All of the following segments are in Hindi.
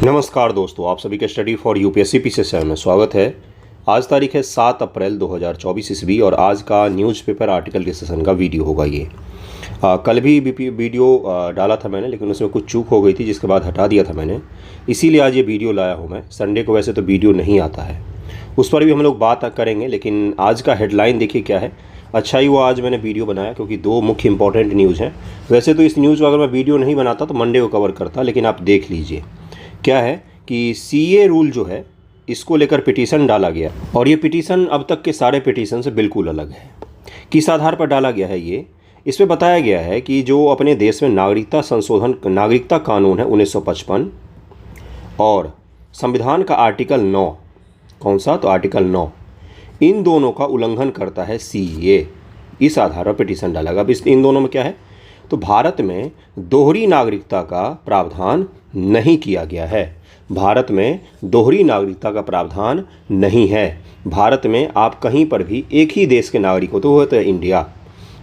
नमस्कार दोस्तों, आप सभी के study for UPSC PCS channel में स्वागत है। आज तारीख है 7 अप्रैल 2024 ईस्वी और आज का न्यूज़पेपर आर्टिकल डिस्कशन का वीडियो होगा ये। कल भी वीडियो डाला था मैंने, लेकिन उसमें कुछ चूक हो गई थी जिसके बाद हटा दिया था मैंने, इसीलिए आज ये वीडियो लाया हूँ मैं। संडे को वैसे तो वीडियो नहीं आता है, उस पर भी हम लोग बात करेंगे, लेकिन आज का हेडलाइन देखिए क्या है। अच्छा ही वो आज मैंने वीडियो बनाया क्योंकि दो मुख्य इंपॉर्टेंट न्यूज़ हैं। वैसे तो इस न्यूज़ को अगर मैं वीडियो नहीं बनाता तो मंडे को कवर करता, लेकिन आप देख लीजिए क्या है कि सीए रूल जो है इसको लेकर पिटीशन डाला गया और ये पिटीशन अब तक के सारे पिटीशन से बिल्कुल अलग है। किस आधार पर डाला गया है ये, इसमें बताया गया है कि जो अपने देश में नागरिकता कानून है 1955 और संविधान का आर्टिकल 9, कौन सा, तो आर्टिकल 9, इन दोनों का उल्लंघन करता है सीए। इस आधार पर पिटीशन डाला गया। अब इन दोनों में क्या है, तो भारत में दोहरी नागरिकता का प्रावधान नहीं किया गया है। भारत में दोहरी नागरिकता का प्रावधान नहीं है। भारत में आप कहीं पर भी एक ही देश के नागरिक होते हो, तो इंडिया।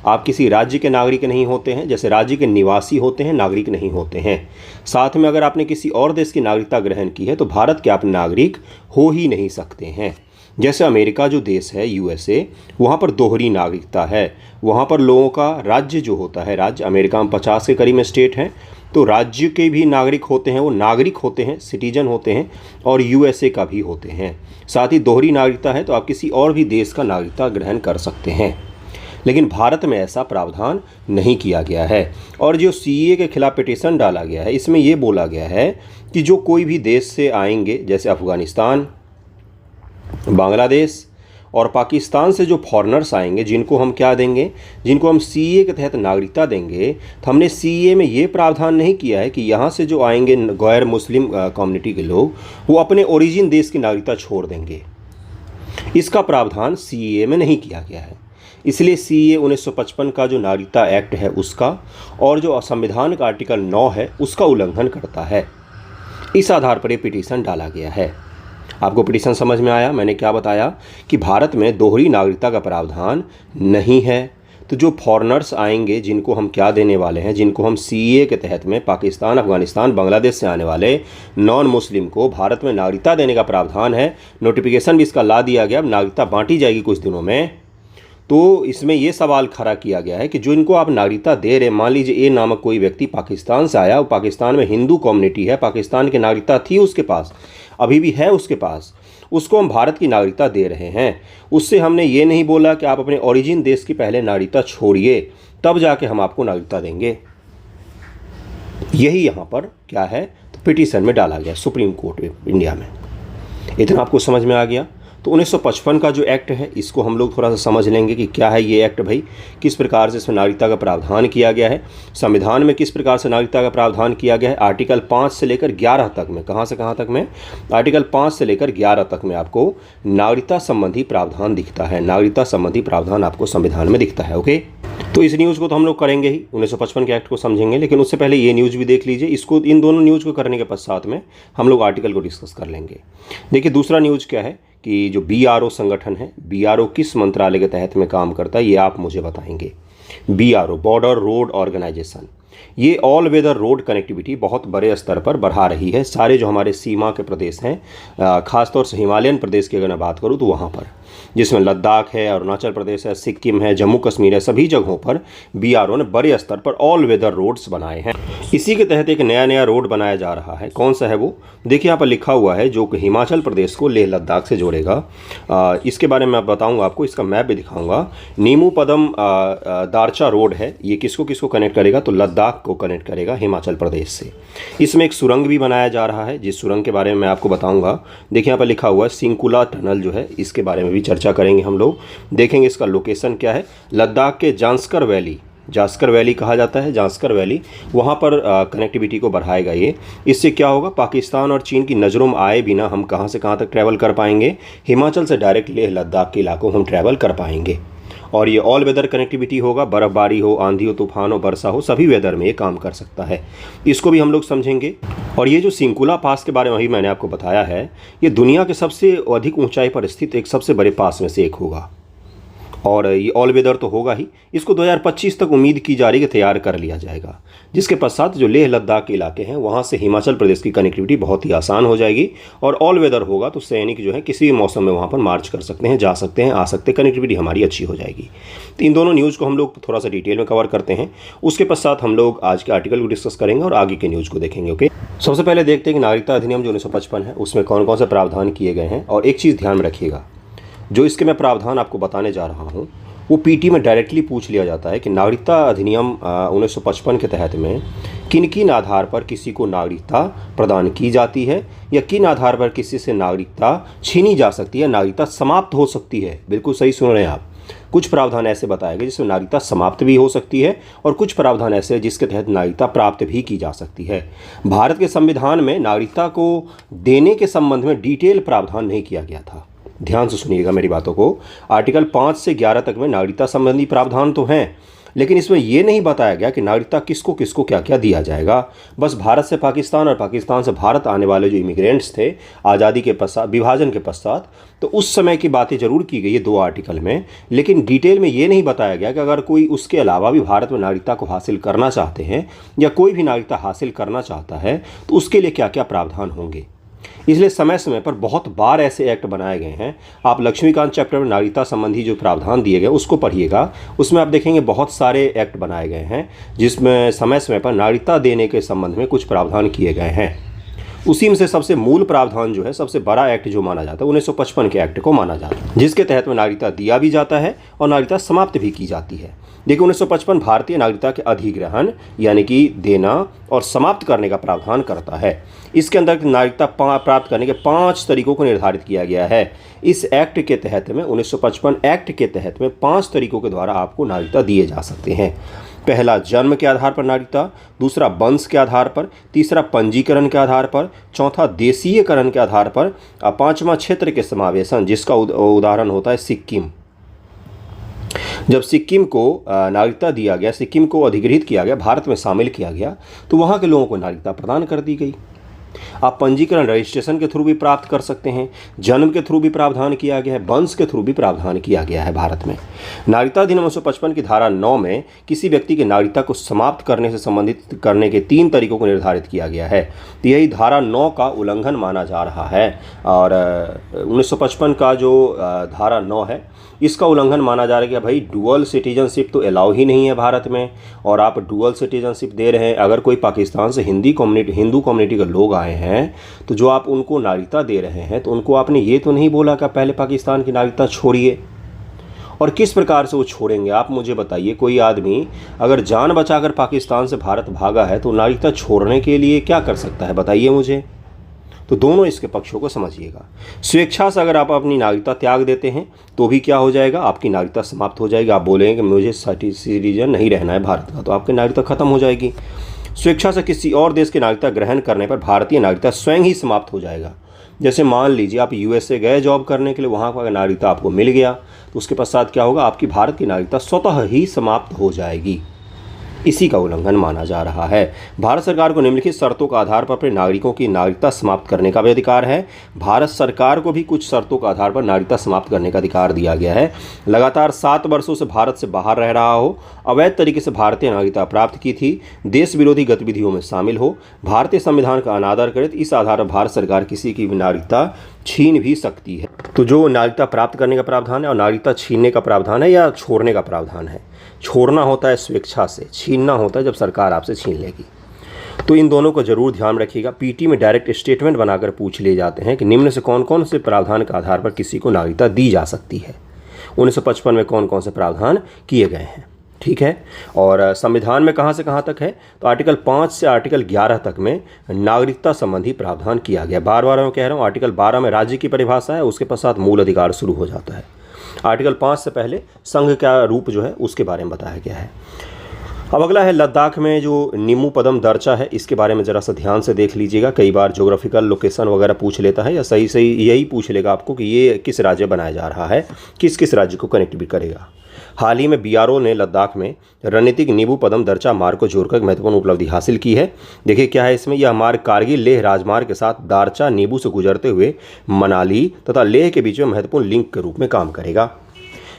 आप किसी राज्य के नागरिक नहीं होते हैं, जैसे राज्य के निवासी होते हैं, नागरिक नहीं होते हैं। साथ में अगर आपने किसी और देश की नागरिकता ग्रहण की है तो भारत के आप नागरिक हो ही नहीं सकते हैं। जैसे अमेरिका जो देश है, यूएसए, वहाँ पर दोहरी नागरिकता है। वहाँ पर लोगों का राज्य जो होता है, राज्य अमेरिका में 50 के करीब में स्टेट हैं, तो राज्य के भी नागरिक होते हैं, वो नागरिक होते हैं, सिटीजन होते हैं, और यूएसए का भी होते हैं। साथ ही दोहरी नागरिकता है तो आप किसी और भी देश का नागरिकता ग्रहण कर सकते हैं, लेकिन भारत में ऐसा प्रावधान नहीं किया गया है। और जो सीए के खिलाफ पिटीशन डाला गया है, इसमें ये बोला गया है कि जो कोई भी देश से आएंगे, जैसे अफ़गानिस्तान, बांग्लादेश और पाकिस्तान से जो फॉरेनर्स आएंगे, जिनको हम क्या देंगे, जिनको हम सीए के तहत नागरिकता देंगे, तो हमने सीए में ये प्रावधान नहीं किया है कि यहाँ से जो आएंगे गैर मुस्लिम कम्युनिटी के लोग, वो अपने ओरिजिन देश की नागरिकता छोड़ देंगे। इसका प्रावधान सीए में नहीं किया गया है। इसलिए सीए 1955 का जो नागरिकता एक्ट है उसका और जो संविधान का आर्टिकल 9 है उसका उल्लंघन करता है। इस आधार पर ये पिटीशन डाला गया है। आपको पिटीशन समझ में आया? मैंने क्या बताया कि भारत में दोहरी नागरिकता का प्रावधान नहीं है, तो जो फॉरेनर्स आएंगे, जिनको हम क्या देने वाले हैं, जिनको हम सीए के तहत में पाकिस्तान, अफगानिस्तान, बांग्लादेश से आने वाले नॉन मुस्लिम को भारत में नागरिकता देने का प्रावधान है। नोटिफिकेशन भी इसका ला दिया गया, अब नागरिकता बांटी जाएगी कुछ दिनों में। तो इसमें यह सवाल खड़ा किया गया है कि जो इनको आप नागरिकता दे रहे, मान लीजिए ए नामक कोई व्यक्ति पाकिस्तान से आया, वो पाकिस्तान में हिंदू कम्युनिटी है, पाकिस्तान की नागरिकता थी उसके पास, अभी भी है उसके पास, उसको हम भारत की नागरिकता दे रहे हैं। उससे हमने ये नहीं बोला कि आप अपने ओरिजिन देश की पहले नागरिकता छोड़िए, तब जाके हम आपको नागरिकता देंगे। यही यहाँ पर क्या है, तो पिटीशन में डाला गया सुप्रीम कोर्ट में इंडिया में। इतना आपको समझ में आ गया? तो 1955 का जो एक्ट है इसको हम लोग थोड़ा सा समझ लेंगे कि क्या है ये एक्ट भाई, किस प्रकार से इसमें नागरिकता का प्रावधान किया गया है, संविधान में किस प्रकार से नागरिकता का प्रावधान किया गया है। आर्टिकल 5 से लेकर 11 तक में, कहाँ से कहाँ तक में, आर्टिकल 5 से लेकर 11 तक में आपको नागरिकता संबंधी प्रावधान दिखता है। नागरिकता संबंधी प्रावधान आपको संविधान में दिखता है। ओके, तो इस न्यूज़ को तो हम लोग करेंगे ही, 1955 के एक्ट को समझेंगे, लेकिन उससे पहले ये न्यूज़ भी देख लीजिए। इसको, इन दोनों न्यूज़ को करने के पश्चात में हम लोग आर्टिकल को डिस्कस कर लेंगे। देखिए दूसरा न्यूज़ क्या है कि जो बीआरओ संगठन है, बीआरओ किस मंत्रालय के तहत में काम करता है ये आप मुझे बताएंगे। बीआरओ, बॉर्डर रोड ऑर्गेनाइजेशन, ये ऑल वेदर रोड कनेक्टिविटी बहुत बड़े स्तर पर बढ़ा रही है। सारे जो हमारे सीमा के प्रदेश हैं, खासतौर से हिमालयन प्रदेश की अगर मैं बात करूँ तो वहाँ पर, जिसमें लद्दाख है, अरुणाचल प्रदेश है, सिक्किम है, जम्मू कश्मीर है, सभी जगहों पर बीआरओ ने बड़े स्तर पर ऑल वेदर रोड्स बनाए हैं। इसी के तहत एक नया रोड बनाया जा रहा है। कौन सा है वो, देखिए यहाँ पर लिखा हुआ है, जो हिमाचल प्रदेश को लेह लद्दाख से जोड़ेगा। इसके बारे में मैं बताऊँगा आपको, इसका मैप भी दिखाऊँगा। नीमू पदम दारचा रोड है, ये किसको किसको कनेक्ट करेगा, तो लद्दाख को कनेक्ट करेगा हिमाचल प्रदेश से। इसमें एक सुरंग भी बनाया जा रहा है, जिस सुरंग के बारे में मैं आपको बताऊँगा। देखिए यहाँ पर लिखा हुआ है सिंकुला टनल जो है, इसके बारे में भी चर्चा करेंगे हम लोग। देखेंगे इसका लोकेशन क्या है। लद्दाख के जास्कर वैली कहा जाता है, जास्कर वैली, वहाँ पर कनेक्टिविटी को बढ़ाएगा ये। इससे क्या होगा, पाकिस्तान और चीन की नज़रों में आए बिना हम कहाँ से कहाँ तक ट्रैवल कर पाएंगे, हिमाचल से डायरेक्ट लेह लद्दाख के इलाकों हम ट्रैवल कर पाएंगे। और ये ऑल वेदर कनेक्टिविटी होगा, बर्फ़बारी हो, आंधी हो, तूफान हो, वर्षा हो, सभी वेदर में ये काम कर सकता है। इसको भी हम लोग समझेंगे। और ये जो सिंकुला पास के बारे में अभी मैंने आपको बताया है, ये दुनिया के सबसे अधिक ऊंचाई पर स्थित एक सबसे बड़े पास में से एक होगा। और ये ऑल वेदर तो होगा ही। इसको 2025 तक उम्मीद की जा रही है कि तैयार कर लिया जाएगा, जिसके पश्चात जो लेह लद्दाख के इलाके हैं वहाँ से हिमाचल प्रदेश की कनेक्टिविटी बहुत ही आसान हो जाएगी। और ऑल वेदर होगा तो सैनिक जो है किसी भी मौसम में वहाँ पर मार्च कर सकते हैं, जा सकते हैं, आ सकते हैं, कनेक्टिविटी हमारी अच्छी हो जाएगी। तो इन दोनों न्यूज़ को हम लोग थोड़ा सा डिटेल में कवर करते हैं, उसके पश्चात हम लोग आज के आर्टिकल को डिस्कस करेंगे और आगे के न्यूज़ को देखेंगे। ओके, सबसे पहले देखते हैं कि नागरिकता अधिनियम जो 1955 है उसमें कौन कौन से प्रावधान किए गए हैं। और एक चीज़ ध्यान में रखिएगा, जो इसके मैं प्रावधान आपको बताने जा रहा हूँ वो पीटी में डायरेक्टली पूछ लिया जाता है कि नागरिकता अधिनियम 1955 के तहत में किन किन आधार पर किसी को नागरिकता प्रदान की जाती है, या किन आधार पर किसी से नागरिकता छीनी जा सकती है, नागरिकता समाप्त हो सकती है। बिल्कुल सही सुन रहे हैं आप। कुछ प्रावधान ऐसे बताए गए जिसमें नागरिकता समाप्त भी हो सकती है और कुछ प्रावधान ऐसे हैं जिसके तहत नागरिकता प्राप्त भी की जा सकती है। भारत के संविधान में नागरिकता को देने के संबंध में डिटेल प्रावधान नहीं किया गया था। ध्यान से सुनिएगा मेरी बातों को। आर्टिकल 5 से 11 तक में नागरिकता संबंधी प्रावधान तो हैं, लेकिन इसमें यह नहीं बताया गया कि नागरिकता किसको किसको क्या क्या दिया जाएगा। बस भारत से पाकिस्तान और पाकिस्तान से भारत आने वाले जो इमिग्रेंट्स थे आज़ादी के पश्चात, विभाजन के पश्चात, तो उस समय की बातें जरूर की गई है 2 आर्टिकल में, लेकिन डिटेल में ये नहीं बताया गया कि अगर कोई उसके अलावा भी भारत में नागरिकता को हासिल करना चाहते हैं या कोई भी नागरिकता हासिल करना चाहता है तो उसके लिए क्या क्या प्रावधान होंगे। इसलिए समय समय पर बहुत बार ऐसे एक्ट बनाए गए हैं। आप लक्ष्मीकांत चैप्टर में नागरिकता संबंधी जो प्रावधान दिए गए उसको पढ़िएगा, उसमें आप देखेंगे बहुत सारे एक्ट बनाए गए हैं जिसमें समय समय पर नागरिकता देने के संबंध में कुछ प्रावधान किए गए हैं। उसी में से सबसे मूल प्रावधान जो है, सबसे बड़ा एक्ट जो माना जाता है 1955 के एक्ट को माना जाता है, जिसके तहत में नागरिकता दिया भी जाता है और नागरिकता समाप्त भी की जाती है। देखिए 1955 भारतीय नागरिकता के अधिग्रहण यानी कि देना और समाप्त करने का प्रावधान करता है। इसके अंदर नागरिकता प्राप्त करने के 5 तरीकों को निर्धारित किया गया है। इस एक्ट के तहत में 1955 एक्ट के तहत में 5 तरीकों के द्वारा आपको नागरिकता दिए जा सकते हैं। पहला जन्म के आधार पर नागरिकता, दूसरा वंश के आधार पर, तीसरा पंजीकरण के आधार पर, चौथा देशीयकरण के आधार पर, और 5वां क्षेत्र के समावेशन, जिसका उदाहरण होता है सिक्किम। जब सिक्किम को नागरिकता दिया गया, सिक्किम को अधिग्रहित किया गया, भारत में शामिल किया गया, तो वहाँ के लोगों को नागरिकता प्रदान कर दी गई। आप पंजीकरण रजिस्ट्रेशन के थ्रू भी प्राप्त कर सकते हैं, जन्म के थ्रू भी प्रावधान किया गया है, वंश के थ्रू भी प्रावधान किया गया है भारत में। नागरिकता अधिनियम 1955 की धारा 9 में किसी व्यक्ति की नागरिकता को समाप्त करने से संबंधित करने के 3 तरीकों को निर्धारित किया गया है। तो यही धारा 9 का उल्लंघन माना जा रहा है। और 1955 का जो धारा 9 है इसका उल्लंघन माना जा रहा है कि भाई डुअल सिटीजनशिप तो अलाउ ही नहीं है भारत में, और आप डुअल सिटीजनशिप दे रहे हैं। अगर कोई पाकिस्तान से हिंदू कम्युनिटी के लोग आए हैं तो जो आप उनको नागरिकता दे रहे हैं तो उनको आपने ये तो नहीं बोला कि पहले पाकिस्तान की नागरिकता छोड़िए। और किस प्रकार से वो छोड़ेंगे आप मुझे बताइए। कोई आदमी अगर जान बचाकर पाकिस्तान से भारत भागा है तो नागरिकता छोड़ने के लिए क्या कर सकता है, बताइए मुझे। तो दोनों इसके पक्षों को समझिएगा। स्वेच्छा से अगर आप अपनी नागरिकता त्याग देते हैं तो भी क्या हो जाएगा, आपकी नागरिकता समाप्त हो जाएगी। आप बोलेंगे कि मुझे सिटीजन नहीं रहना है भारत का, तो आपकी नागरिकता खत्म हो जाएगी। स्वेच्छा से किसी और देश की नागरिकता ग्रहण करने पर भारतीय नागरिकता स्वयं ही समाप्त हो जाएगा। जैसे मान लीजिए आप यूएसए गए जॉब करने के लिए, वहाँ का नागरिकता आपको मिल गया तो उसके पश्चात क्या होगा, आपकी भारत की नागरिकता स्वतः ही समाप्त हो जाएगी। इसी का उल्लंघन माना जा रहा है। भारत सरकार को निम्नलिखित शर्तों के आधार पर अपने नागरिकों की नागरिकता समाप्त करने का भी अधिकार है। भारत सरकार को भी कुछ शर्तों के आधार पर नागरिकता समाप्त करने का अधिकार दिया गया है। लगातार 7 वर्षों से भारत से बाहर रह रहा हो, अवैध तरीके से भारतीय नागरिकता प्राप्त की थी, देश विरोधी गतिविधियों में शामिल हो, भारतीय संविधान का अनादर करे, तो इस आधार पर भारत सरकार किसी की भी नागरिकता छीन भी सकती है। तो जो नागरिकता प्राप्त करने का प्रावधान है और नागरिकता छीनने का प्रावधान है या छोड़ने का प्रावधान है। छोड़ना होता है स्वेच्छा से, छीनना होता है जब सरकार आपसे छीन लेगी। तो इन दोनों को जरूर ध्यान रखिएगा। पीटी में डायरेक्ट स्टेटमेंट बनाकर पूछ लिए जाते हैं कि निम्न से कौन कौन से प्रावधान के आधार पर किसी को नागरिकता दी जा सकती है। 1955 में कौन कौन से प्रावधान किए गए हैं, ठीक है। और संविधान में कहाँ से कहाँ तक है, तो आर्टिकल 5 से आर्टिकल 11 तक में नागरिकता संबंधी प्रावधान किया गया। बार बार मैं कह रहा हूँ, आर्टिकल 12 में राज्य की परिभाषा है, उसके पश्चात मूल अधिकार शुरू हो जाता है। आर्टिकल 5 से पहले संघ का रूप जो है उसके बारे में बताया गया है। अब अगला है लद्दाख में जो निम्बू पदम दर्चा है, इसके बारे में ज़रा सा ध्यान से देख लीजिएगा। कई बार ज्योग्राफिकल लोकेशन वगैरह पूछ लेता है, या सही यही पूछ लेगा आपको कि ये किस राज्य बनाया जा रहा है, किस किस राज्य को कनेक्ट भी करेगा। हाल ही में बीआरओ ने लद्दाख में रणनीतिक नींबू पदम दर्चा मार्ग को जोड़कर महत्वपूर्ण उपलब्धि हासिल की है। देखिए क्या है इसमें, यह मार्ग कारगिल लेह राजमार्ग के साथ दारचा नींबू से गुजरते हुए मनाली तथा लेह के बीच में महत्वपूर्ण लिंक के रूप में काम करेगा।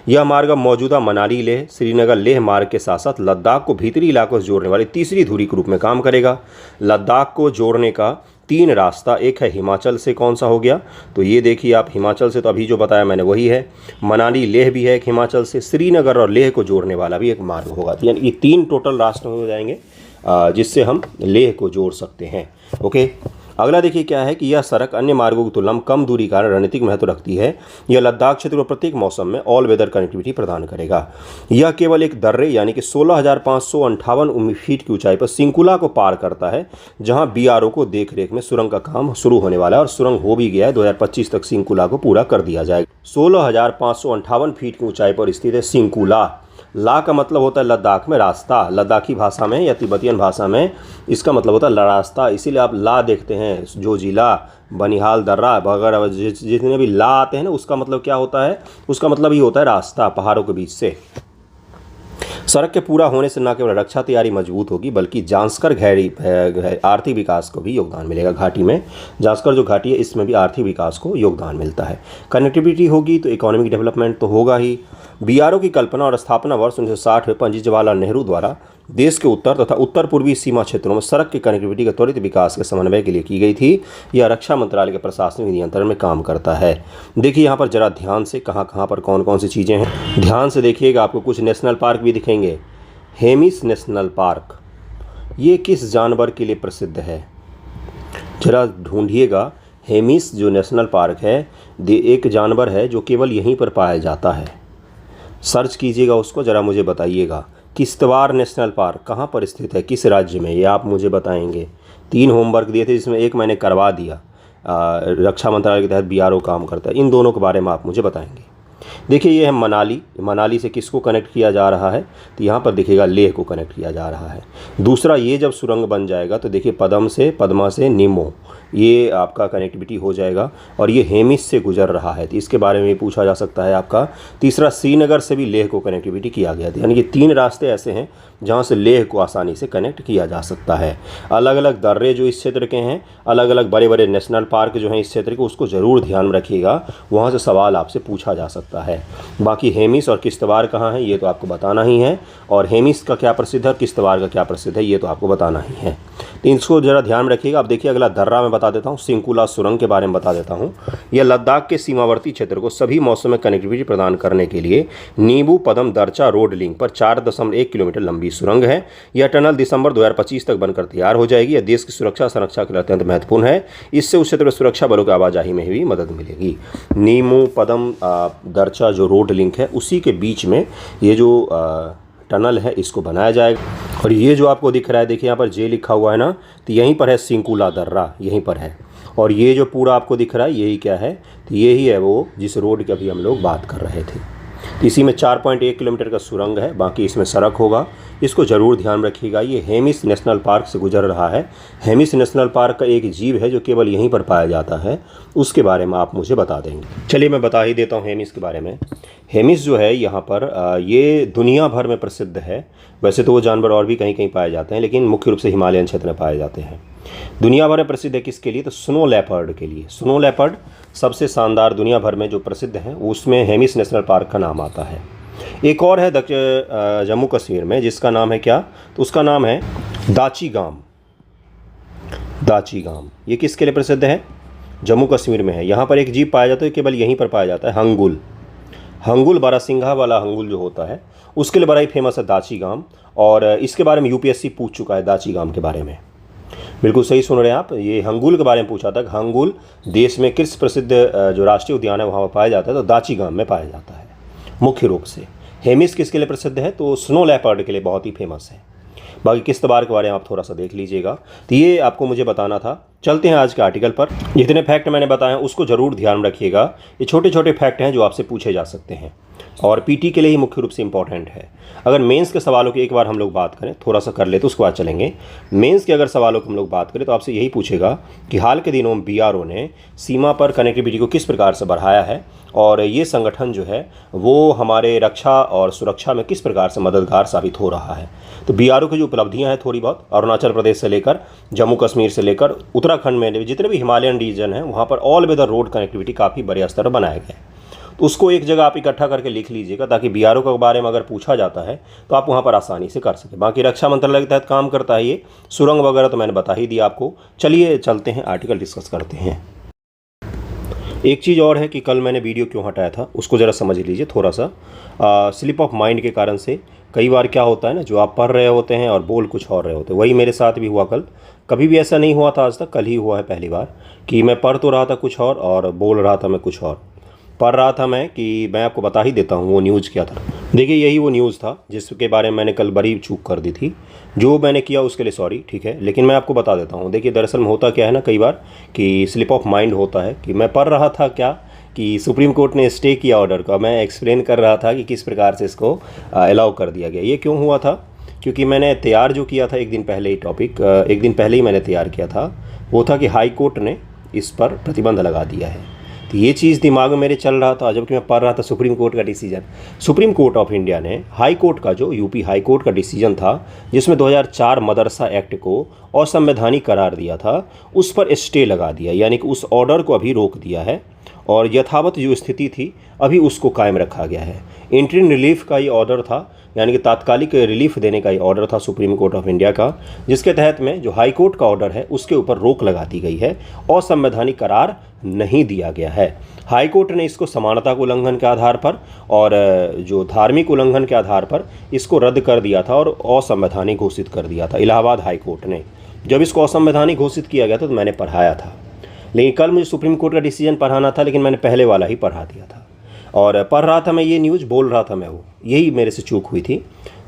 यह मार्ग अब मौजूदा मनाली लेह श्रीनगर लेह मार्ग के साथ साथ लद्दाख को भीतरी इलाकों से जोड़ने वाली तीसरी धुरी के रूप में काम करेगा। लद्दाख को जोड़ने का 3 रास्ता, एक है हिमाचल से, कौन सा हो गया, तो ये देखिए आप हिमाचल से, तो अभी जो बताया मैंने वही है। मनाली लेह भी है एक हिमाचल से, श्रीनगर और लेह को जोड़ने वाला भी एक मार्ग होगा। यानी ये 3 टोटल रास्ते हो जाएंगे जिससे हम लेह को जोड़ सकते हैं। ओके, अगला देखिए क्या है कि यह सड़क अन्य मार्गों की तुलना में कम दूरी का रणनीतिक महत्व रखती है। यह लद्दाख क्षेत्र को प्रत्येक मौसम में ऑल वेदर कनेक्टिविटी प्रदान करेगा। यह केवल एक दर्रे यानी कि 16,558 फीट की ऊंचाई पर सिंकुला को पार करता है, जहां बीआरओ को देखरेख में सुरंग का काम शुरू होने वाला है और सुरंग हो भी गया है। 2025 तक सिंकुला को पूरा कर दिया जाएगा। 16,558 फीट की ऊंचाई पर स्थित है सिंकुला। ला का मतलब होता है लद्दाख में रास्ता, लद्दाखी भाषा में या तिब्बतियन भाषा में इसका मतलब होता है रास्ता, इसीलिए आप ला देखते हैं। जो जिला, बनिहाल दर्रा वगैरह जितने भी ला आते हैं ना, उसका मतलब क्या होता है, उसका मतलब ही होता है रास्ता पहाड़ों के बीच से। सड़क के पूरा होने से न केवल रक्षा तैयारी मजबूत होगी बल्कि जांस्कर घाटी आर्थिक विकास को भी योगदान मिलेगा। घाटी में जांस्कर जो घाटी है इसमें भी आर्थिक विकास को योगदान मिलता है। कनेक्टिविटी होगी तो इकोनॉमिक डेवलपमेंट तो होगा ही। बीआरओ की कल्पना और स्थापना वर्ष 1960 में पंडित जवाहरलाल नेहरू द्वारा देश के उत्तर तथा उत्तर पूर्वी सीमा क्षेत्रों में सड़क की कनेक्टिविटी के त्वरित विकास के समन्वय के लिए की गई थी। यह रक्षा मंत्रालय के प्रशासनिक नियंत्रण में काम करता है। देखिए यहाँ पर जरा ध्यान से कहाँ पर कौन कौन सी चीज़ें हैं, ध्यान से देखिएगा। आपको कुछ नेशनल पार्क भी दिखेंगे। हेमिस नेशनल पार्क ये किस जानवर के लिए प्रसिद्ध है, जरा ढूंढिएगा। हेमिस जो नेशनल पार्क है एक जानवर है जो केवल यहीं पर पाया जाता है। सर्च कीजिएगा उसको, ज़रा मुझे बताइएगा। किश्तवाड़ नेशनल पार्क कहाँ पर स्थित है, किस राज्य में, ये आप मुझे बताएंगे। 3 होमवर्क दिए थे जिसमें एक मैंने करवा दिया। रक्षा मंत्रालय के तहत बीआरओ काम करता है। इन दोनों के बारे में आप मुझे बताएंगे। देखिए ये है मनाली। मनाली से किसको कनेक्ट किया जा रहा है, तो यहाँ पर देखिएगा लेह को कनेक्ट किया जा रहा है। दूसरा, ये जब सुरंग बन जाएगा तो देखिए पद्मा से निमो ये आपका कनेक्टिविटी हो जाएगा और ये हेमिस से गुजर रहा है, तो इसके बारे में पूछा जा सकता है आपका। तीसरा, श्रीनगर से भी लेह को कनेक्टिविटी किया गया था। यानी कि 3 रास्ते ऐसे हैं जहाँ से लेह को आसानी से कनेक्ट किया जा सकता है। अलग अलग दर्रे जो इस क्षेत्र के हैं, अलग अलग बड़े बड़े नेशनल पार्क जो हैं इस क्षेत्र के, उसको ज़रूर ध्यान में रखिएगा, वहाँ से सवाल आपसे पूछा जा सकता है। बाकी हेमिस और किश्तवाड़ कहाँ है ये तो आपको बताना ही है, और हेमिस का क्या प्रसिद्ध है और किश्तवाड़ का क्या प्रसिद्ध है ये तो आपको बताना ही है। तो इसको ज़रा ध्यान में रखिएगा। अब देखिए अगला दर्रा में बता देता हूँ, सिंकुला सुरंग के बारे में बता देता हूँ। यह लद्दाख के सीमावर्ती क्षेत्र को सभी मौसम में कनेक्टिविटी प्रदान करने के लिए नींबू पदम दर्चा रोड लिंक पर 4.1 किलोमीटर लंबी सुरंग है। यह टनल दिसंबर 2025 तक बनकर तैयार हो जाएगी। यह देश की सुरक्षा संरक्षा के लिए अत्यंत महत्वपूर्ण है। इससे उस क्षेत्र में सुरक्षा बलों की आवाजाही में भी मदद मिलेगी। नींबू पदम दर्चा जो रोड लिंक है उसी के बीच में ये जो टनल है इसको बनाया जाएगा। और ये जो आपको दिख रहा है, देखिए यहाँ पर जे लिखा हुआ है ना, तो यहीं पर है सिंकुला दर्रा, यहीं पर है। और ये जो पूरा आपको दिख रहा है यही क्या है, तो यही है वो जिस रोड की अभी हम लोग बात कर रहे थे। तो इसी में 4.1 किलोमीटर का सुरंग है, बाकी इसमें सड़क होगा। इसको ज़रूर ध्यान रखिएगा। ये हेमिस नेशनल पार्क से गुजर रहा है। हेमिस नेशनल पार्क का एक जीव है जो केवल यहीं पर पाया जाता है, उसके बारे में आप मुझे बता देंगे। चलिए मैं बता ही देता हूँ हेमिस के बारे में। हेमिस जो है यहाँ पर ये दुनिया भर में प्रसिद्ध है। वैसे तो वो जानवर और भी कहीं कहीं पाए जाते हैं, लेकिन मुख्य रूप से हिमालयन क्षेत्र में पाए जाते हैं। दुनिया भर में प्रसिद्ध है किसके लिए, तो स्नो लेपर्ड के लिए। स्नो लेपर्ड सबसे शानदार दुनिया भर में जो प्रसिद्ध हैं उसमें हेमिस नेशनल पार्क का नाम आता है। एक और है जम्मू कश्मीर में जिसका नाम है क्या, तो उसका नाम है दाचीगाम। दाचीगाम ये किसके लिए प्रसिद्ध है, जम्मू कश्मीर में है। यहाँ पर एक जीव पाया जाता है, केवल यहीं पर पाया जाता है, हंगुल। हंगुल बारासिंघा वाला हंगुल जो होता है उसके लिए बड़ा ही फेमस है दाचीगाम। और इसके बारे में यूपीएससी पूछ चुका है दाचीगाम के बारे में। बिल्कुल सही सुन रहे हैं आप। ये हंगुल के बारे में पूछा था कि हंगुल देश में किस प्रसिद्ध जो राष्ट्रीय उद्यान है वहाँ पर पाया जाता है, तो दाचीगाम में पाया जाता है मुख्य रूप से। हेमिस किसके लिए प्रसिद्ध है, तो स्नो लेपर्ड के लिए बहुत ही फेमस है। बाकी किश्तवाड़ के बारे में आप थोड़ा सा देख लीजिएगा। तो ये आपको मुझे बताना था। चलते हैं आज के आर्टिकल पर। जितने फैक्ट मैंने बताए हैं उसको ज़रूर ध्यान रखिएगा। ये छोटे छोटे फैक्ट हैं जो आपसे पूछे जा सकते हैं और पीटी के लिए ही मुख्य रूप से इंपॉर्टेंट है। अगर मेंस के सवालों की एक बार हम लोग बात करें, थोड़ा सा कर ले तो उसके बाद चलेंगे। मेंस के अगर सवालों की हम लोग बात करें तो आपसे यही पूछेगा कि हाल के दिनों में बीआरओ ने सीमा पर कनेक्टिविटी को किस प्रकार से बढ़ाया है और ये संगठन जो है वो हमारे रक्षा और सुरक्षा में किस प्रकार से मददगार साबित हो रहा है। तो बीआरओ की जो उपलब्धियां हैं थोड़ी बहुत, अरुणाचल प्रदेश से लेकर जम्मू कश्मीर से लेकर उत्तराखंड में जितने भी हिमालयन रीजन हैं वहाँ पर ऑल वेदर रोड कनेक्टिविटी काफ़ी बड़े स्तर पर बनाया गया है। तो उसको एक जगह आप इकट्ठा करके लिख लीजिएगा, ताकि बीआरओ के बारे में अगर पूछा जाता है तो आप वहाँ पर आसानी से कर सकें। बाकी रक्षा मंत्रालय के तहत काम करता है ये, सुरंग वगैरह तो मैंने बता ही दिया आपको। चलिए चलते हैं, आर्टिकल डिस्कस करते हैं। एक चीज़ और है कि कल मैंने वीडियो क्यों हटाया था उसको ज़रा समझ लीजिए थोड़ा सा। स्लिप ऑफ माइंड के कारण से कई बार क्या होता है ना, जो आप पढ़ रहे होते हैं और बोल कुछ और रहे होते हैं, वही मेरे साथ भी हुआ कल। कभी भी ऐसा नहीं हुआ था आज तक, कल ही हुआ है पहली बार कि मैं पढ़ तो रहा था कुछ और बोल रहा था मैं कुछ और। पढ़ रहा था मैं कि मैं आपको बता ही देता हूँ वो न्यूज़ क्या था। देखिए यही वो न्यूज़ था जिसके बारे में मैंने कल बड़ी चूक कर दी थी। जो मैंने किया उसके लिए सॉरी, ठीक है, लेकिन मैं आपको बता देता हूँ। देखिए दरअसल में होता क्या है ना, कई बार कि स्लिप ऑफ माइंड होता है कि मैं पढ़ रहा था क्या कि सुप्रीम कोर्ट ने स्टे किया ऑर्डर का, मैं एक्सप्लेन कर रहा था कि किस प्रकार से इसको अलाउ कर दिया गया। ये क्यों हुआ था, क्योंकि मैंने तैयार जो किया था एक दिन पहले ही टॉपिक, एक दिन पहले ही मैंने तैयार किया था, वो था कि हाई कोर्ट ने इस पर प्रतिबंध लगा दिया है। तो ये चीज़ दिमाग में मेरे चल रहा था जबकि मैं पढ़ रहा था सुप्रीम कोर्ट का decision. Supreme court of India ने हाई कोर्ट का, जो यूपी हाई कोर्ट का डिसीजन था जिसमें 2004 मदरसा एक्ट को असंवैधानिक करार दिया था, उस पर स्टे लगा दिया, यानी कि उस ऑर्डर को अभी रोक दिया है और यथावत जो स्थिति थी अभी उसको कायम रखा गया है। इंटरिम रिलीफ का ये ऑर्डर था, यानी कि तात्कालिक रिलीफ देने का ये ऑर्डर था सुप्रीम कोर्ट ऑफ इंडिया का, जिसके तहत में जो हाई कोर्ट का ऑर्डर है उसके ऊपर रोक लगा दी गई है, असंवैधानिक करार नहीं दिया गया है। हाई कोर्ट ने इसको समानता के उल्लंघन के आधार पर और जो धार्मिक उल्लंघन के आधार पर इसको रद्द कर दिया था और असंवैधानिक घोषित कर दिया था इलाहाबाद हाई कोर्ट ने। जब इसको असंवैधानिक घोषित किया गया था तो मैंने पढ़ाया था, लेकिन कल मुझे सुप्रीम कोर्ट का डिसीजन पढ़ाना था, लेकिन मैंने पहले वाला ही पढ़ा दिया था और पढ़ रहा था मैं ये न्यूज़, बोल रहा था मैं वो, यही मेरे से चूक हुई थी।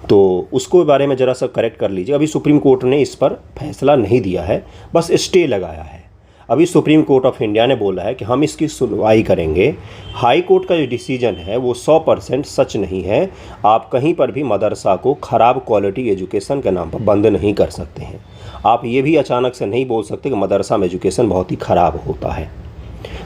तो उसको बारे में ज़रा सा करेक्ट कर लीजिए। अभी सुप्रीम कोर्ट ने इस पर फैसला नहीं दिया है, बस स्टे लगाया है। अभी सुप्रीम कोर्ट ऑफ इंडिया ने बोला है कि हम इसकी सुनवाई करेंगे। हाई कोर्ट का जो डिसीजन है वो 100% सच नहीं है। आप कहीं पर भी मदरसा को ख़राब क्वालिटी एजुकेशन के नाम पर बंद नहीं कर सकते हैं। आप ये भी अचानक से नहीं बोल सकते कि मदरसा में एजुकेशन बहुत ही ख़राब होता है।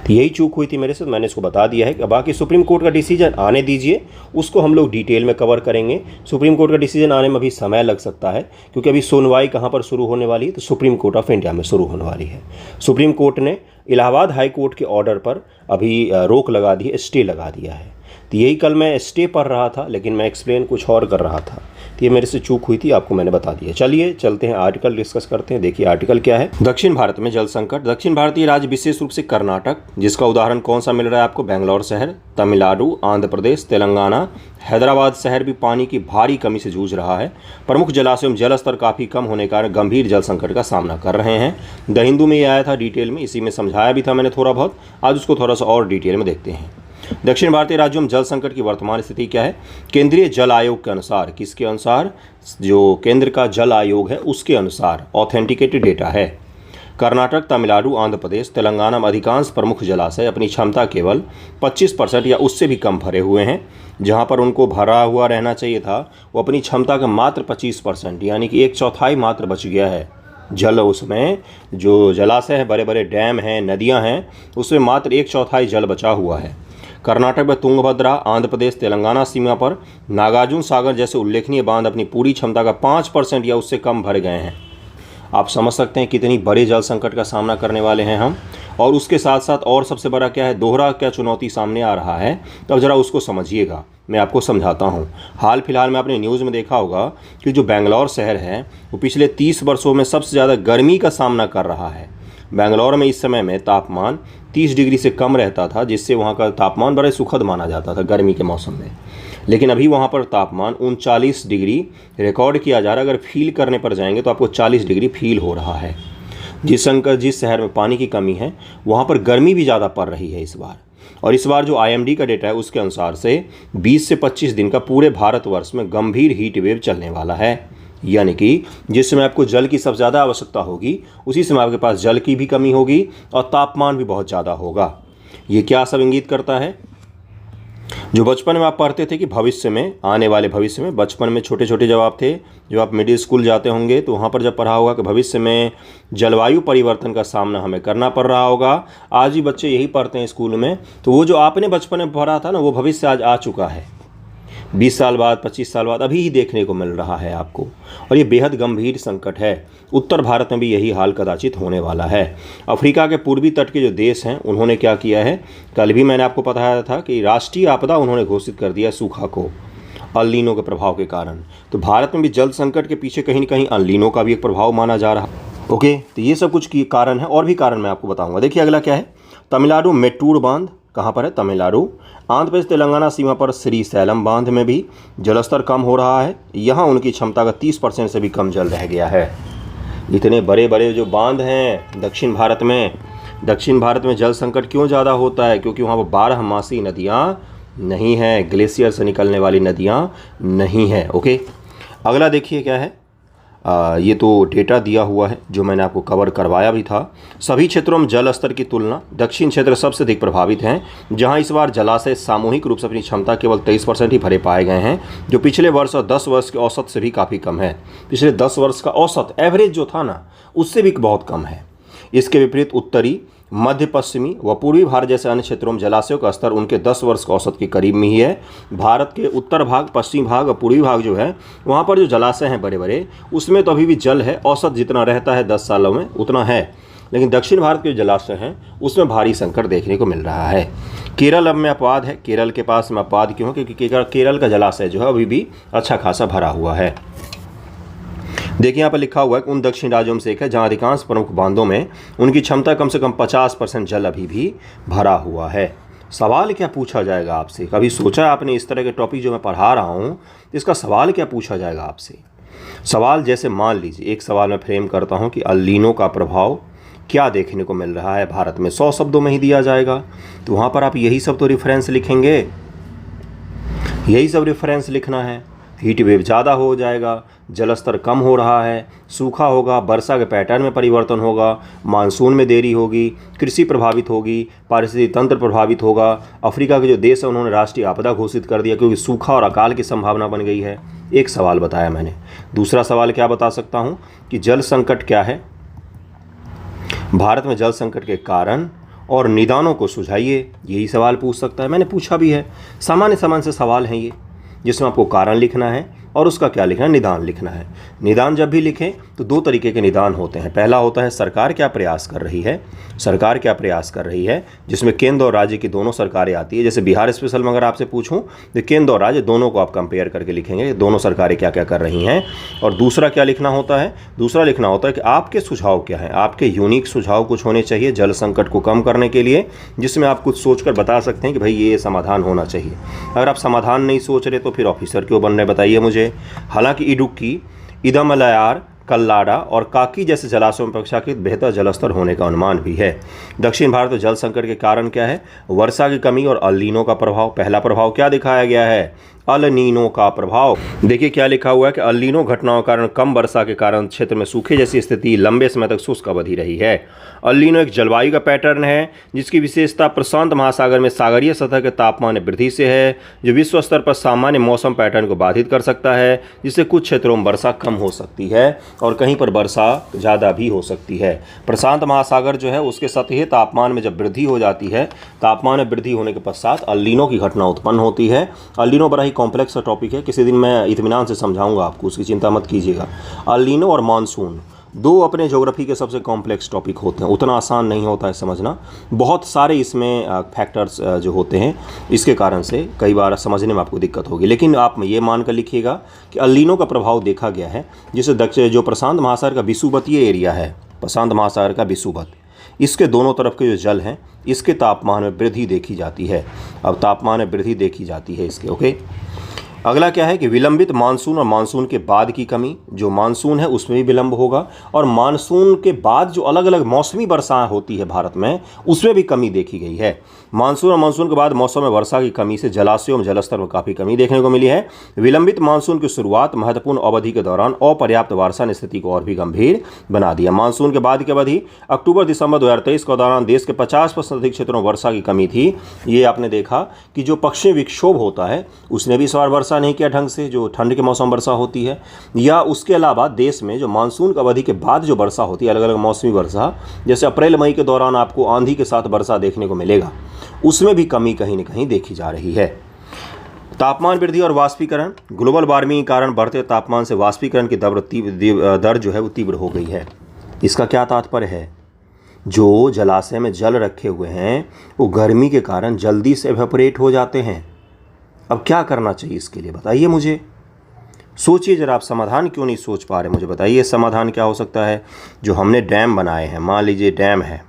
तो यही चूक हुई थी मेरे से, मैंने इसको बता दिया है कि बाकी सुप्रीम कोर्ट का डिसीजन आने दीजिए, उसको हम लोग डिटेल में कवर करेंगे। सुप्रीम कोर्ट का डिसीजन आने में अभी समय लग सकता है, क्योंकि अभी सुनवाई कहाँ पर शुरू होने वाली है, तो सुप्रीम कोर्ट ऑफ इंडिया में शुरू होने वाली है। सुप्रीम कोर्ट ने इलाहाबाद हाई कोर्ट के ऑर्डर पर अभी रोक लगा दी है, स्टे लगा दिया है। तो यही कल मैं स्टे पढ़ रहा था, लेकिन मैं एक्सप्लेन कुछ और कर रहा था, तो ये मेरे से चूक हुई थी, आपको मैंने बता दिया। चलिए चलते हैं, आर्टिकल डिस्कस करते हैं। देखिए आर्टिकल क्या है। दक्षिण भारत में जल संकट। दक्षिण भारतीय राज्य विशेष रूप से कर्नाटक, जिसका उदाहरण कौन सा मिल रहा है आपको, बेंगलोर शहर, तमिलनाडु, आंध्र प्रदेश, तेलंगाना, हैदराबाद शहर भी पानी की भारी कमी से जूझ रहा है। प्रमुख जलाशयों में जल स्तर काफ़ी कम होने के कारण गंभीर जल संकट का सामना कर रहे हैं। द हिंदू में ये आया था डिटेल में, इसी में समझाया भी था मैंने थोड़ा बहुत, आज उसको थोड़ा सा और डिटेल में देखते हैं। दक्षिण भारतीय राज्यों में जल संकट की वर्तमान स्थिति क्या है। केंद्रीय जल आयोग के अनुसार, किसके अनुसार, जो केंद्र का जल आयोग है उसके अनुसार ऑथेंटिकेटेड डेटा है, कर्नाटक, तमिलनाडु, आंध्र प्रदेश, तेलंगाना में अधिकांश प्रमुख जलाशय अपनी क्षमता केवल 25% या उससे भी कम भरे हुए हैं। जहां पर उनको भरा हुआ रहना चाहिए था वो अपनी क्षमता का मात्र 25%, यानी कि 1/4 मात्र बच गया है जल। उसमें जो जलाशय है, बड़े बड़े डैम हैं, नदियां हैं, उसमें मात्र 1/4 जल बचा हुआ है। कर्नाटक में तुंगभद्रा, आंध्र प्रदेश, तेलंगाना सीमा पर नागार्जुन सागर जैसे उल्लेखनीय बांध अपनी पूरी क्षमता का 5% या उससे कम भर गए हैं। आप समझ सकते हैं कितनी बड़े जल संकट का सामना करने वाले हैं हम। और उसके साथ साथ और सबसे बड़ा क्या है, दोहरा क्या चुनौती सामने आ रहा है, तो ज़रा उसको समझिएगा, मैं आपको समझाता हूँ। हाल फिलहाल में आपने न्यूज़ में देखा होगा कि जो बेंगलोर शहर है वो पिछले 30 वर्षों में सबसे ज़्यादा गर्मी का सामना कर रहा है। बेंगलोर में इस समय में तापमान 30 डिग्री से कम रहता था, जिससे वहाँ का तापमान बड़े सुखद माना जाता था गर्मी के मौसम में। लेकिन अभी वहाँ पर तापमान 39 डिग्री रिकॉर्ड किया जा रहा है। अगर फील करने पर जाएंगे तो आपको 40 डिग्री फील हो रहा है। जिस शहर में पानी की कमी है वहाँ पर गर्मी भी ज़्यादा पड़ रही है इस बार। और इस बार जो IMD का डेटा है उसके अनुसार से 20 से 25 दिन का पूरे भारतवर्ष में गंभीर हीट वेव चलने वाला है, यानी कि जिस समय आपको जल की सबसे ज़्यादा आवश्यकता होगी उसी समय आपके पास जल की भी कमी होगी और तापमान भी बहुत ज़्यादा होगा। ये क्या सब इंगित करता है, जो बचपन में आप पढ़ते थे कि भविष्य में, आने वाले भविष्य में, बचपन में छोटे छोटे जब आप थे, जब आप मिडिल स्कूल जाते होंगे तो वहाँ पर जब पढ़ा होगा कि भविष्य में जलवायु परिवर्तन का सामना हमें करना पड़ रहा होगा। आज ही बच्चे यही पढ़ते हैं स्कूल में, तो वो जो आपने बचपन में पढ़ा था ना वो भविष्य आज आ चुका है। 20 साल बाद, 25 साल बाद अभी ही देखने को मिल रहा है आपको, और ये बेहद गंभीर संकट है। उत्तर भारत में भी यही हाल कदाचित होने वाला है। अफ्रीका के पूर्वी तट के जो देश हैं उन्होंने क्या किया है, कल भी मैंने आपको बताया था कि राष्ट्रीय आपदा उन्होंने घोषित कर दिया सूखा को, अल नीनो के प्रभाव के कारण। तो भारत में भी जल संकट के पीछे कहीं न कहीं अल नीनो का भी एक प्रभाव माना जा रहा है। ओके, तो ये सब कुछ की कारण है, और भी कारण मैं आपको बताऊंगा। देखिए अगला क्या है, तमिलनाडु मेट्टूर बांध कहाँ पर है, तमिलनाडु। आंध्र प्रदेश तेलंगाना सीमा पर श्रीशैलम बांध में भी जलस्तर कम हो रहा है। यहाँ उनकी क्षमता का 30% से भी कम जल रह गया है। इतने बड़े बड़े जो बांध हैं दक्षिण भारत में जल संकट क्यों ज़्यादा होता है, क्योंकि वहाँ पर 12मासी नदियाँ नहीं हैं, ग्लेशियर से निकलने वाली नदियाँ नहीं हैं। ओके, अगला देखिए क्या है, ये तो डेटा दिया हुआ है जो मैंने आपको कवर करवाया भी था। सभी क्षेत्रों में जल स्तर की तुलना दक्षिण क्षेत्र सबसे अधिक प्रभावित हैं, जहां इस बार जलाशय सामूहिक रूप से अपनी क्षमता केवल 23% ही भरे पाए गए हैं, जो पिछले वर्ष और 10 वर्ष के औसत से भी काफ़ी कम है। पिछले 10 वर्ष का औसत एवरेज जो था ना, उससे भी बहुत कम है। इसके विपरीत उत्तरी, मध्य पश्चिमी व पूर्वी भारत जैसे अन्य क्षेत्रों में जलाशयों का स्तर उनके 10 वर्ष के औसत के करीब में ही है। भारत के उत्तर भाग, पश्चिमी भाग और पूर्वी भाग जो है, वहाँ पर जो जलाशय हैं बड़े बड़े, उसमें तो अभी भी जल है, औसत जितना रहता है 10 सालों में उतना है। लेकिन दक्षिण भारत के जो जलाशय हैं उसमें भारी संकट देखने को मिल रहा है। केरल अब में अपवाद है। केरल के पास में अपवाद क्यों, क्योंकि केरल का जलाशय जो है अभी भी अच्छा खासा भरा हुआ है। देखिए यहाँ पर लिखा हुआ है कि उन दक्षिण राज्यों में से एक है जहाँ अधिकांश प्रमुख बांधों में उनकी क्षमता कम से कम 50% जल अभी भी भरा हुआ है। सवाल क्या पूछा जाएगा आपसे, कभी सोचा आपने इस तरह के टॉपिक जो मैं पढ़ा रहा हूँ इसका सवाल क्या पूछा जाएगा आपसे? सवाल जैसे मान लीजिए, एक सवाल मैं फ्रेम करता हूँ कि अल नीनो का प्रभाव क्या देखने को मिल रहा है भारत में, 100 शब्दों में ही दिया जाएगा। तो वहाँ पर आप यही सब तो रेफरेंस लिखेंगे, यही सब रेफरेंस लिखना है। हीट वेव ज़्यादा हो जाएगा, जलस्तर कम हो रहा है, सूखा होगा, वर्षा के पैटर्न में परिवर्तन होगा, मानसून में देरी होगी, कृषि प्रभावित होगी, पारिस्थितिक तंत्र प्रभावित होगा। अफ्रीका के जो देश है उन्होंने राष्ट्रीय आपदा घोषित कर दिया क्योंकि सूखा और अकाल की संभावना बन गई है। एक सवाल बताया मैंने। दूसरा सवाल क्या बता सकता हूँ कि जल संकट क्या है, भारत में जल संकट के कारण और निदानों को सुझाइए, यही सवाल पूछ सकता है। मैंने पूछा भी है, सामान्य से सवाल हैं ये, जिसमें आपको कारण लिखना है और उसका क्या लिखना है, निदान लिखना है। निदान जब भी लिखें तो 2 तरीके के निदान होते हैं। पहला होता है सरकार क्या प्रयास कर रही है, सरकार क्या प्रयास कर रही है, जिसमें केंद्र और राज्य की दोनों सरकारें आती है। जैसे बिहार स्पेशल में अगर आपसे पूछूं तो केंद्र और राज्य दोनों को आप कंपेयर करके लिखेंगे, दोनों सरकारें क्या क्या कर रही हैं। और दूसरा क्या लिखना होता है, दूसरा लिखना होता है कि आपके सुझाव क्या हैं, आपके यूनिक सुझाव कुछ होने चाहिए जल संकट को कम करने के लिए, जिसमें आप कुछ सोचकर बता सकते हैं कि भाई ये समाधान होना चाहिए। अगर आप समाधान नहीं सोच रहे तो फिर ऑफिसर क्यों बन रहे बताइए मुझे। हालांकि इडुक्की, इदमलयार, कल्लाडा और काकी जैसे जलाशयों में अपेक्षाकृत बेहतर जलस्तर होने का अनुमान भी है। दक्षिण भारत में जल संकट के कारण क्या है, वर्षा की कमी और अल नीनो का प्रभाव। पहला प्रभाव क्या दिखाया गया है, अल नीनो का प्रभाव। देखिए क्या लिखा हुआ है कि अल नीनो घटनाओं के कारण कम वर्षा के कारण क्षेत्र में सूखे जैसी स्थिति लंबे समय तक शुष्क अवधि रही है। अल नीनो एक जलवायु का पैटर्न है जिसकी विशेषता प्रशांत महासागर में सागरीय सतह के तापमान में वृद्धि से है, जो विश्व स्तर पर सामान्य मौसम पैटर्न को बाधित कर सकता है, जिससे कुछ क्षेत्रों में वर्षा कम हो सकती है और कहीं पर वर्षा ज़्यादा भी हो सकती है। प्रशांत महासागर जो है उसके सतही तापमान में जब वृद्धि हो जाती है, तापमान में वृद्धि होने के पश्चात अल नीनो की घटना उत्पन्न होती है। अल नीनो बड़ा ही कॉम्प्लेक्स टॉपिक है, किसी दिन मैं इत्मीनान से समझाऊंगा आपको, उसकी चिंता मत कीजिएगा। अल नीनो और मानसून 2 अपने ज्योग्राफी के सबसे कॉम्प्लेक्स टॉपिक होते हैं, उतना आसान नहीं होता है समझना। बहुत सारे इसमें फैक्टर्स जो होते हैं, इसके कारण से कई बार समझने में आपको दिक्कत होगी। लेकिन आप ये मान कर लिखिएगा कि अल नीनो का प्रभाव देखा गया है, जिसे दक्षिण जो प्रशांत महासागर का विषुवतीय एरिया है, प्रशांत महासागर का विषुवत, इसके दोनों तरफ के जो जल हैं इसके तापमान में वृद्धि देखी जाती है। अब तापमान में वृद्धि देखी जाती है इसके। ओके, अगला क्या है कि विलंबित मानसून और मानसून के बाद की कमी। जो मानसून है उसमें भी विलंब होगा और मानसून के बाद जो अलग अलग मौसमी वर्षा होती है भारत में, उसमें भी कमी देखी गई है। मानसून और मानसून के बाद मौसम में वर्षा की कमी से जलाशयों में जलस्तर में काफ़ी कमी देखने को मिली है। विलंबित मानसून की शुरुआत महत्वपूर्ण अवधि के दौरान अपर्याप्त वर्षा ने स्थिति को और भी गंभीर बना दिया। मानसून के बाद की अवधि अक्टूबर-दिसंबर 2023 के दौरान देश के 50% अधिक क्षेत्रों में वर्षा की कमी थी। ये आपने देखा कि जो पश्चिमी विक्षोभ होता है उसने भी इस बार वर्षा नहीं किया ढंग से, जो ठंड के मौसम वर्षा होती है, या उसके अलावा देश में जो मानसून की अवधि के बाद जो वर्षा होती है, अलग अलग मौसमी वर्षा, जैसे अप्रैल मई के दौरान आपको आंधी के साथ वर्षा देखने को मिलेगा, उसमें भी कमी कहीं न कहीं देखी जा रही है। तापमान वृद्धि और वाष्पीकरण। ग्लोबल वार्मिंग के कारण बढ़ते तापमान से वाष्पीकरण की दर जो है वो तीव्र हो गई है। इसका क्या तात्पर्य है? जो जलाशय में जल रखे हुए हैं वो गर्मी के कारण जल्दी से एवेपोरेट हो जाते हैं। अब क्या करना चाहिए इसके लिए बताइए मुझे। सोचिए जरा, आप समाधान क्यों नहीं सोच पा रहे, मुझे बताइए समाधान क्या हो सकता है। जो हमने डैम बनाए हैं, मान लीजिए डैम है,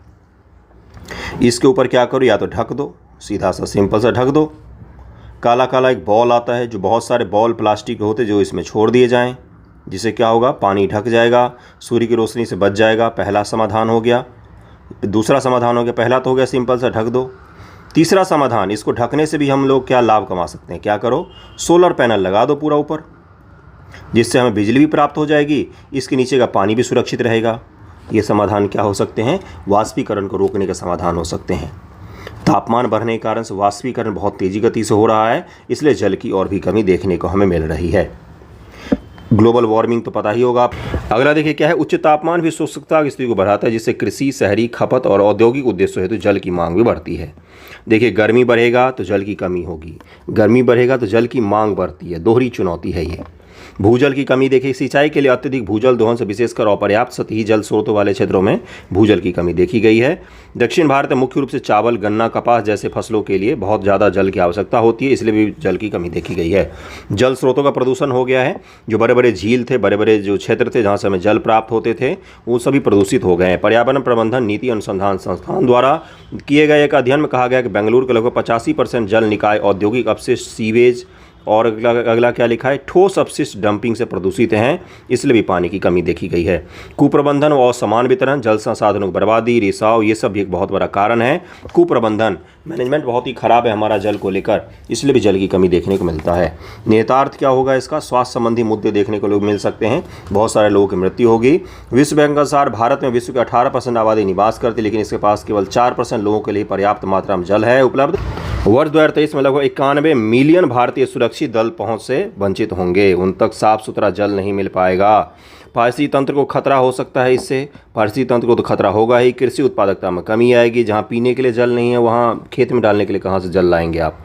इसके ऊपर क्या करो, या तो ढक दो, सीधा सा सिंपल सा ढक दो। काला काला एक बॉल आता है, जो बहुत सारे बॉल प्लास्टिक के होते जो इसमें छोड़ दिए जाएं, जिससे क्या होगा, पानी ढक जाएगा, सूर्य की रोशनी से बच जाएगा। पहला समाधान हो गया। दूसरा समाधान हो गया, पहला तो हो गया सिंपल सा ढक दो। तीसरा समाधान, इसको ढकने से भी हम लोग क्या लाभ कमा सकते हैं, क्या करो, सोलर पैनल लगा दो पूरा ऊपर, जिससे हमें बिजली भी प्राप्त हो जाएगी, इसके नीचे का पानी भी सुरक्षित रहेगा। ये समाधान क्या हो सकते हैं, वाष्पीकरण को रोकने के समाधान हो सकते हैं। तापमान बढ़ने के कारण से वाष्पीकरण बहुत तेजी गति से हो रहा है, इसलिए जल की और भी कमी देखने को हमें मिल रही है। ग्लोबल वार्मिंग तो पता ही होगा। अगला देखिए क्या है, उच्च तापमान भी शुष्कता की स्थिति को बढ़ाता है, जिससे कृषि, शहरी खपत और औद्योगिक उद्देश्यों हेतु जल की मांग भी बढ़ती है। देखिए गर्मी बढ़ेगा तो जल की कमी होगी, गर्मी बढ़ेगा तो जल की मांग बढ़ती है, दोहरी चुनौती है ये। भूजल की कमी, देखिए सिंचाई के लिए अत्यधिक भूजल दोहन से विशेषकर अपर्याप्त सतही जल स्रोतों वाले क्षेत्रों में भूजल की कमी देखी गई है। दक्षिण भारत में मुख्य रूप से चावल, गन्ना, कपास जैसे फसलों के लिए बहुत ज़्यादा जल की आवश्यकता होती है, इसलिए भी जल की कमी देखी गई है। जल स्रोतों का प्रदूषण हो गया है, जो बड़े बड़े झील थे, बड़े बड़े जो क्षेत्र थे जहाँ से हमें जल प्राप्त होते थे, वो सभी प्रदूषित हो गए हैं। पर्यावरण प्रबंधन नीति अनुसंधान संस्थान द्वारा किए गए एक अध्ययन में कहा गया कि बेंगलुरु के लगभग 85% जल निकाय औद्योगिक अपशिष्ट, सीवेज और अगला क्या लिखा है, ठोस अपशिष्ट डंपिंग से प्रदूषित हैं, इसलिए भी पानी की कमी देखी गई है। कुप्रबंधन और असमान वितरण, जल संसाधनों की बर्बादी, रिसाव, ये सब भी एक बहुत बड़ा कारण है। कुप्रबंधन, मैनेजमेंट बहुत ही खराब है हमारा जल को लेकर, इसलिए भी जल की कमी देखने को मिलता है। निहितार्थ क्या होगा इसका, स्वास्थ्य संबंधी मुद्दे देखने को मिल सकते हैं, बहुत सारे लोगों की मृत्यु होगी। विश्व बैंक के अनुसार भारत में विश्व की 18% आबादी निवास करती है, लेकिन इसके पास केवल 4% लोगों के लिए पर्याप्त मात्रा में जल है उपलब्ध। वर्ष 2023 में लगभग 91 मिलियन भारतीय सुरक्षित जल पहुंच से वंचित होंगे, उन तक साफ सुथरा जल नहीं मिल पाएगा। पारिस्थितिक तंत्र को खतरा हो सकता है इससे, पारिस्थितिक तंत्र को तो खतरा होगा ही। कृषि उत्पादकता में कमी आएगी, जहां पीने के लिए जल नहीं है वहां खेत में डालने के लिए कहां से जल लाएंगे आप।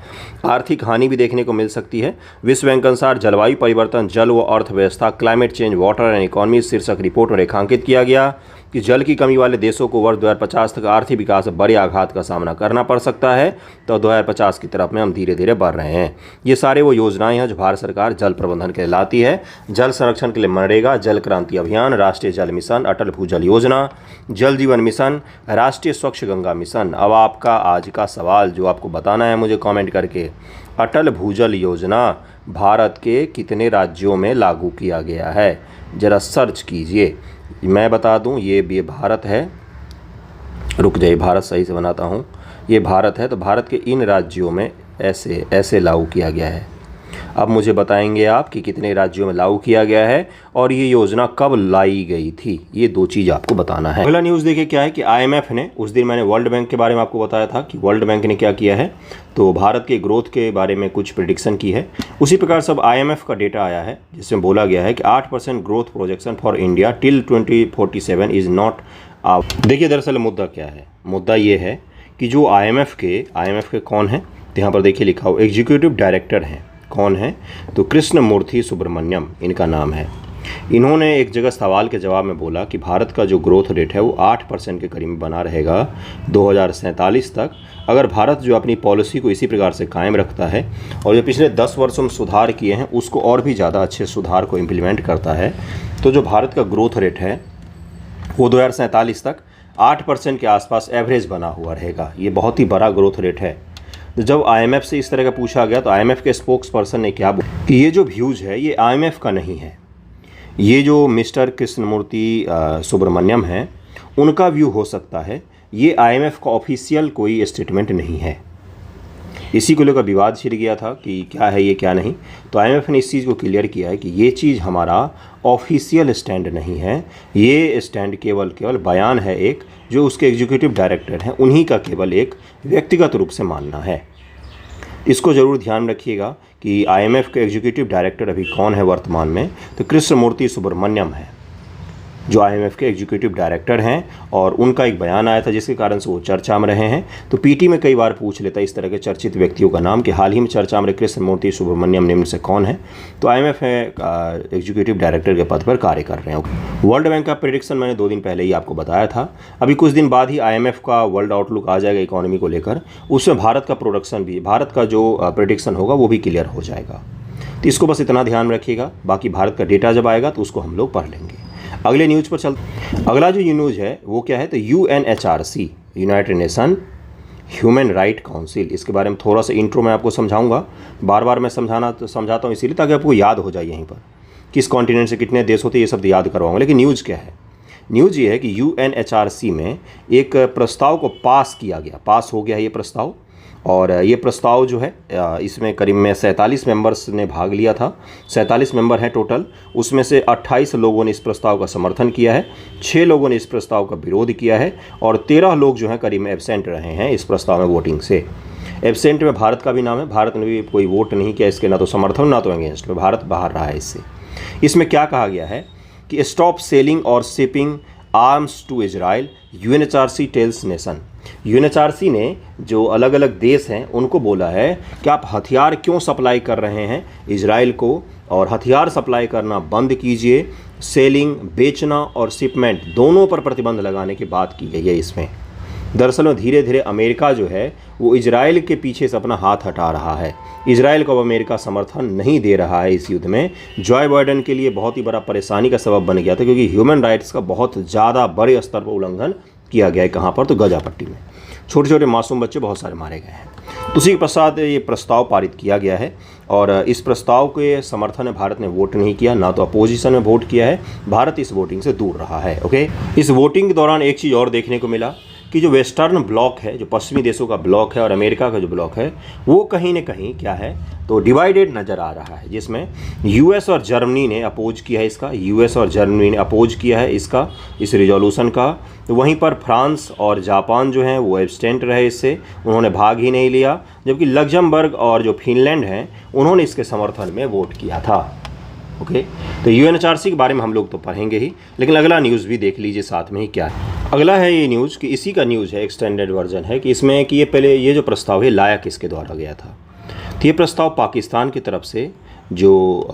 आर्थिक हानि भी देखने को मिल सकती है। विश्व बैंक के अनुसार जलवायु परिवर्तन, जल व अर्थव्यवस्था, climate change, water and economy शीर्षक रिपोर्ट में रेखांकित किया गया कि जल की कमी वाले देशों को वर्ष 2050 तक आर्थिक विकास से बड़े आघात का सामना करना पड़ सकता है। तो 2050 की तरफ में हम धीरे धीरे बढ़ रहे हैं। ये सारे वो योजनाएं हैं जो भारत सरकार जल प्रबंधन के लिए लाती है। जल संरक्षण के लिए मनरेगा, जल क्रांति अभियान, राष्ट्रीय जल मिशन, अटल भूजल योजना, जल जीवन मिशन, राष्ट्रीय स्वच्छ गंगा मिशन। अब आपका आज का सवाल जो आपको बताना है मुझे कमेंट करके, अटल भूजल योजना भारत के कितने राज्यों में लागू किया गया है, ज़रा सर्च कीजिए। मैं बता दूं, ये भारत है, रुक जाइए भारत सही से बनाता हूं, ये भारत है, तो भारत के इन राज्यों में ऐसे ऐसे लागू किया गया है। अब मुझे बताएंगे आप कि कितने राज्यों में लागू किया गया है और ये योजना कब लाई गई थी, ये दो चीज़ आपको बताना है। अगला न्यूज़ देखिए क्या है कि आईएमएफ ने, उस दिन मैंने वर्ल्ड बैंक के बारे में आपको बताया था कि वर्ल्ड बैंक ने क्या किया है, तो भारत के ग्रोथ के बारे में कुछ प्रिडिक्शन की है। उसी प्रकार सब आईएमएफ का डेटा आया है जिसमें बोला गया है कि 8% growth projection for India till 2047 is not out. देखिए दरअसल मुद्दा क्या है, मुद्दा ये है कि जो आईएमएफ के कौन है, तो यहाँ पर देखिए लिखा हो एग्जीक्यूटिव डायरेक्टर हैं, कौन है, तो कृष्णमूर्ति सुब्रमण्यम इनका नाम है। इन्होंने एक जगह सवाल के जवाब में बोला कि भारत का जो ग्रोथ रेट है वो 8% के करीब बना रहेगा 2047 तक, अगर भारत जो अपनी पॉलिसी को इसी प्रकार से कायम रखता है और जो पिछले 10 वर्षों में सुधार किए हैं उसको और भी ज़्यादा अच्छे सुधार को इम्प्लीमेंट करता है, तो जो भारत का ग्रोथ रेट है वो 2047 तक 8% के आसपास एवरेज बना हुआ रहेगा। ये बहुत ही बड़ा ग्रोथ रेट है। तो जब आईएमएफ से इस तरह का पूछा गया तो आईएमएफ के स्पोक्स पर्सन ने क्या बोला कि ये जो व्यूज़ है ये आईएमएफ का नहीं है, ये जो मिस्टर कृष्णमूर्ति सुब्रमण्यम हैं उनका व्यू हो सकता है, ये आईएमएफ का ऑफिशियल कोई स्टेटमेंट नहीं है। इसी को लेकर विवाद छिड़ गया था कि क्या है ये क्या नहीं, तो आईएमएफ ने इस चीज़ को क्लियर किया है कि ये चीज़ हमारा ऑफिशियल स्टैंड नहीं है, ये स्टैंड केवल बयान है एक, जो उसके एग्जीक्यूटिव डायरेक्टर हैं उन्हीं का केवल एक व्यक्तिगत रूप से मानना है। इसको ज़रूर ध्यान रखिएगा कि आईएमएफ के एग्जीक्यूटिव डायरेक्टर अभी कौन है वर्तमान में, तो कृष्णमूर्ति सुब्रमण्यम है। जो IMF के एग्जीक्यूटिव डायरेक्टर हैं, और उनका एक बयान आया था जिसके कारण से वो चर्चा में रहे हैं। तो पीटी में कई बार पूछ लेता है इस तरह के चर्चित व्यक्तियों का नाम कि हाल ही में चर्चा में कृष्णमूर्ति सुब्रमण्यम निम्न से कौन है। तो IMF है एग्जीक्यूटिव डायरेक्टर के पद पर कार्य कर रहे हैं। वर्ल्ड बैंक का प्रेडिक्शन मैंने 2 दिन पहले ही आपको बताया था। अभी कुछ दिन बाद ही IMF का वर्ल्ड आउटलुक आ जाएगा इकोनॉमी को लेकर, उसमें भारत का प्रोडक्शन भी, भारत का जो प्रेडिक्शन होगा वो भी क्लियर हो जाएगा। तो इसको बस इतना ध्यान रखिएगा, बाकी भारत का डेटा जब आएगा तो उसको हम लोग पढ़ लेंगे। अगले न्यूज़ पर चलते। अगला जो न्यूज़ है वो क्या है, तो UNHRC, United nation human right council, इसके बारे में थोड़ा सा इंट्रो मैं आपको समझाऊंगा। बार बार मैं समझाता हूँ इसीलिए ताकि आपको याद हो जाए यहीं पर किस कॉन्टिनेंट से कितने देश होते हैं, ये सब याद करवाऊंगा। लेकिन न्यूज़ क्या है, न्यूज़ ये है कि UNHRC में एक प्रस्ताव को पास हो गया है ये प्रस्ताव। और ये प्रस्ताव जो है इसमें करीब में 47 मेंबर्स ने भाग लिया था। 47 मेंबर हैं टोटल, उसमें से 28 लोगों ने इस प्रस्ताव का समर्थन किया है, 6 लोगों ने इस प्रस्ताव का विरोध किया है, और 13 लोग जो हैं करीब में एब्सेंट रहे हैं इस प्रस्ताव में वोटिंग से। एब्सेंट में भारत का भी नाम है, भारत ने भी कोई वोट नहीं किया इसके, ना तो समर्थन ना तो अगेंस्ट में, भारत बाहर रहा है इससे। इसमें क्या कहा गया है कि स्टॉप सेलिंग और shipping arms to Israel, UNHRC tells nation. UNHRC ने जो अलग अलग देश हैं उनको बोला है कि आप हथियार क्यों सप्लाई कर रहे हैं इजराइल को, और हथियार सप्लाई करना बंद कीजिए। सेलिंग, बेचना और शिपमेंट दोनों पर प्रतिबंध लगाने की बात की गई है इसमें। दरअसल में धीरे धीरे अमेरिका जो है वो इजराइल के पीछे से अपना हाथ हटा रहा है। इजराइल को अब अमेरिका समर्थन नहीं दे रहा है इस युद्ध में। जॉय बाइडेन के लिए बहुत ही बड़ा परेशानी का सबब बन गया था, क्योंकि ह्यूमन राइट्स का बहुत ज़्यादा बड़े स्तर पर उल्लंघन किया गया है। कहाँ पर, तो गजा पट्टी में छोटे छोटे मासूम बच्चे बहुत सारे मारे गए हैं। उसी के पश्चात ये प्रस्ताव पारित किया गया है, और इस प्रस्ताव के समर्थन में भारत ने वोट नहीं किया, ना तो अपोजिशन में वोट किया है। भारत इस वोटिंग से दूर रहा है। ओके, इस वोटिंग के दौरान एक चीज़ और देखने को मिला कि जो वेस्टर्न ब्लॉक है, जो पश्चिमी देशों का ब्लॉक है, और अमेरिका का जो ब्लॉक है, वो कहीं न कहीं क्या है, तो डिवाइडेड नज़र आ रहा है। जिसमें US और जर्मनी ने अपोज किया है इसका, US और जर्मनी ने अपोज किया है इसका, इस रिजोल्यूशन का। तो वहीं पर फ्रांस और जापान जो हैं वो एब्स्टेंट रहे इससे, उन्होंने भाग ही नहीं लिया। जबकि लग्जमबर्ग और जो फिनलैंड हैं उन्होंने इसके समर्थन में वोट किया था। ओके, तो UNHRC के बारे में हम लोग तो पढ़ेंगे ही, लेकिन अगला न्यूज़ भी देख लीजिए साथ में ही क्या है। अगला है ये न्यूज़ कि इसी का न्यूज़ है, एक्सटेंडेड वर्जन है, कि इसमें कि ये पहले ये जो प्रस्ताव है लाया किसके द्वारा गया था। तो ये प्रस्ताव पाकिस्तान की तरफ से, जो